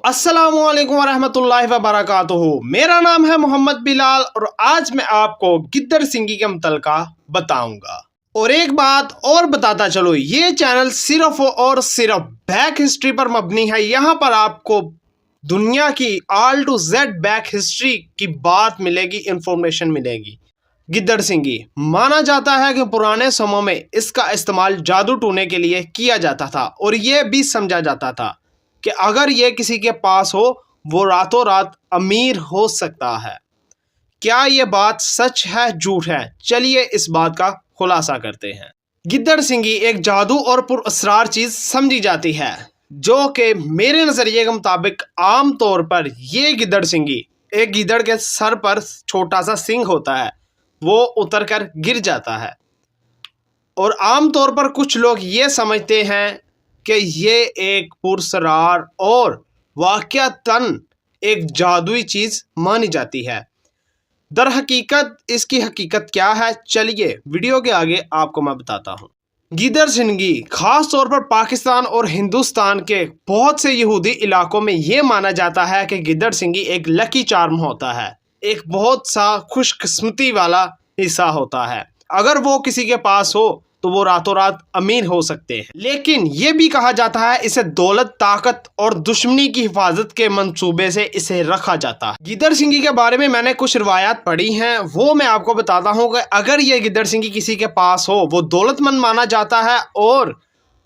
अस्सलामु अलैकुम वरहमतुल्लाहि वबरकातुहू। मेरा नाम है मोहम्मद बिलाल और आज मैं आपको गिद्दड़ सिंगी के मुतल्लिका बताऊंगा। और एक बात और बताता चलो, ये चैनल सिर्फ और सिर्फ बैक हिस्ट्री पर मबनी है। यहाँ पर आपको दुनिया की all to Z back history की बात मिलेगी, इंफॉर्मेशन मिलेगी। गिद्दड़ सिंगी माना जाता है कि पुराने समय में इसका इस्तेमाल जादू टूने के लिए किया जाता था और ये भी समझा जाता था कि अगर ये किसी के पास हो वो रातों रात अमीर हो सकता है। क्या ये बात सच है झूठ है? चलिए इस बात का खुलासा करते हैं। गिद्दड़ सिंगी एक जादू और पुरअसरार चीज़ समझी जाती है जो कि मेरे नज़रिए के मुताबिक आम तौर पर ये गिद्दड़ सिंगी, एक गिद्दड़ के सर पर छोटा सा सिंग होता है, वो उतर कर गिर जाता है और आम तौर पर कुछ लोग ये समझते हैं कि ये एक पुरअसरार और वाक़अतन एक जादुई चीज़ मानी जाती है। दर हकीकत इसकी हकीकत क्या है, चलिए वीडियो के आगे आपको मैं बताता हूँ। गिद्दड़ सिंगी ख़ास तौर पर पाकिस्तान और हिंदुस्तान के बहुत से यहूदी इलाकों में ये माना जाता है कि गिद्दड़ सिंगी एक लकी चार्म होता है, एक बहुत सा खुशकिस्मती वाला हिस्सा होता है। अगर वो किसी के पास हो तो वो रातों रात अमीर हो सकते हैं। लेकिन ये भी कहा जाता है इसे दौलत, ताकत और दुश्मनी की हिफाजत के मंसूबे से इसे रखा जाता है। गिद्दड़ सिंगी के बारे में मैंने कुछ रिवायात पढ़ी हैं, वो मैं आपको बताता हूँ कि अगर ये गिद्दड़ सिंगी किसी के पास हो वो दौलतमंद माना जाता है और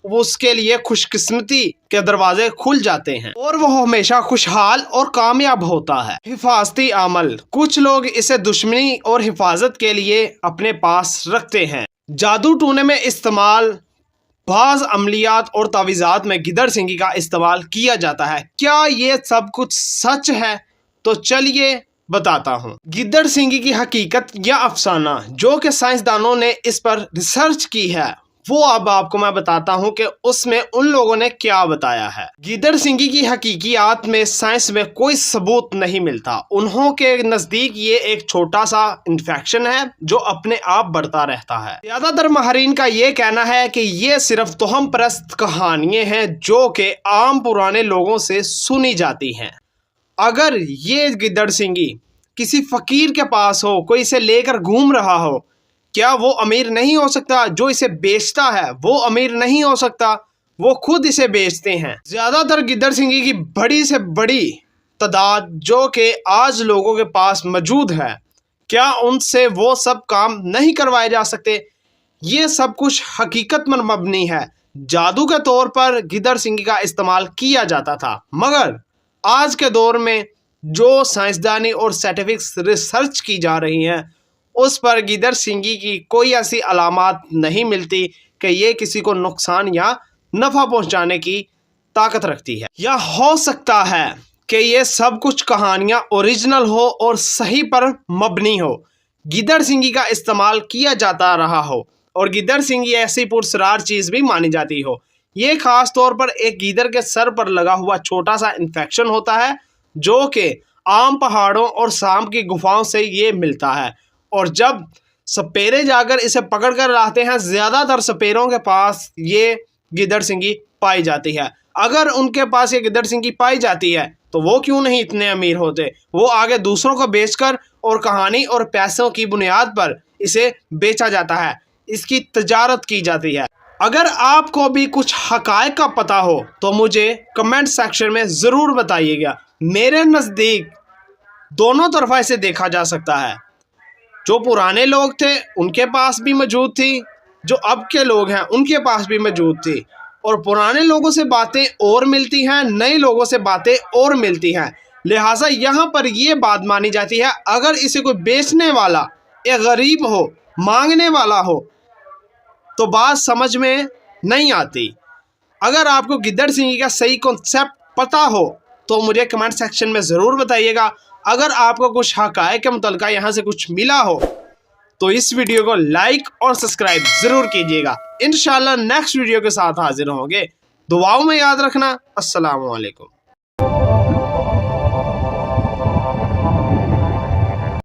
उसके लिए खुशकिस्मती के दरवाजे खुल जाते हैं और वो हमेशा खुशहाल और कामयाब होता है। हिफाजती अमल, कुछ लोग इसे दुश्मनी और हिफाजत के लिए अपने पास रखते हैं। जादू टूने में इस्तेमाल, बाज़ अमलियात और तावीज़ात में गिद्दड़ सिंगी का इस्तेमाल किया जाता है। क्या ये सब कुछ सच है? तो चलिए बताता हूँ। गिद्दड़ सिंगी की हकीकत या अफसाना जो कि साइंसदानों ने इस पर रिसर्च की है, वो अब आपको मैं बताता हूँ कि उसमें उन लोगों ने क्या बताया है। गिद्दड़ सिंगी की हकीकियात में साइंस में कोई सबूत नहीं मिलता। उन्हों के नज़दीक ये एक छोटा सा इन्फेक्शन है जो अपने आप बढ़ता रहता है। ज़्यादातर माहिरीन का ये कहना है कि ये सिर्फ तोहम परस्त कहानियाँ हैं जो कि आम पुराने लोगों से सुनी जाती हैं। अगर ये गिद्दड़ सिंगी किसी फ़कीर के पास हो, कोई इसे लेकर घूम रहा हो, क्या वो अमीर नहीं हो सकता? जो इसे बेचता है वो अमीर नहीं हो सकता? वो खुद इसे बेचते हैं। ज़्यादातर गिद्दड़ सिंगी की बड़ी से बड़ी तादाद जो कि आज लोगों के पास मौजूद है, क्या उनसे वो सब काम नहीं करवाए जा सकते? ये सब कुछ हकीकत पर मबनी है। जादू के तौर पर गिद्दड़ सिंगी का इस्तेमाल किया जाता था, मगर आज के दौर में जो साइंसदानी और साइंटिफिक रिसर्च की जा रही हैं उस पर गिद्दड़ सिंगी की कोई ऐसी अलामात नहीं मिलती कि ये किसी को नुकसान या नफ़ा पहुंचाने की ताकत रखती है। या हो सकता है कि ये सब कुछ कहानियां ओरिजिनल हो और सही पर मबनी हो, गिद्दड़ सिंगी का इस्तेमाल किया जाता रहा हो और गिद्दड़ सिंगी ऐसी पुरअसरार चीज़ भी मानी जाती हो। ये ख़ास तौर पर एक गिद्दड़ के सर पर लगा हुआ छोटा सा इन्फेक्शन होता है जो कि आम पहाड़ों और सांप की गुफाओं से ये मिलता है और जब सपेरे जाकर इसे पकड़ कर लाते हैं, ज़्यादातर सपेरों के पास ये गिद्दड़ सिंगी पाई जाती है। अगर उनके पास ये गिद्दड़ सिंगी पाई जाती है तो वो क्यों नहीं इतने अमीर होते? वो आगे दूसरों को बेचकर और कहानी और पैसों की बुनियाद पर इसे बेचा जाता है, इसकी तजारत की जाती है। अगर आपको भी कुछ हक़ाइक़ का पता हो तो मुझे कमेंट सेक्शन में ज़रूर बताइएगा। मेरे नज़दीक दोनों तरफा इसे देखा जा सकता है। जो पुराने लोग थे उनके पास भी मौजूद थी, जो अब के लोग हैं उनके पास भी मौजूद थी और पुराने लोगों से बातें और मिलती हैं, नए लोगों से बातें और मिलती हैं। लिहाजा यहाँ पर ये बात मानी जाती है अगर इसे कोई बेचने वाला एक गरीब हो, मांगने वाला हो, तो बात समझ में नहीं आती। अगर आपको गिद्दड़ सिंगी का सही कॉन्सेप्ट पता हो तो मुझे कमेंट सेक्शन में ज़रूर बताइएगा। अगर आपको कुछ हक़ाइक़ के मुतल्लिका यहाँ से कुछ मिला हो तो इस वीडियो को लाइक और सब्सक्राइब ज़रूर कीजिएगा। इंशाल्लाह नेक्स्ट वीडियो के साथ हाजिर होंगे। दुआओं में याद रखना। अस्सलामु अलैकुम।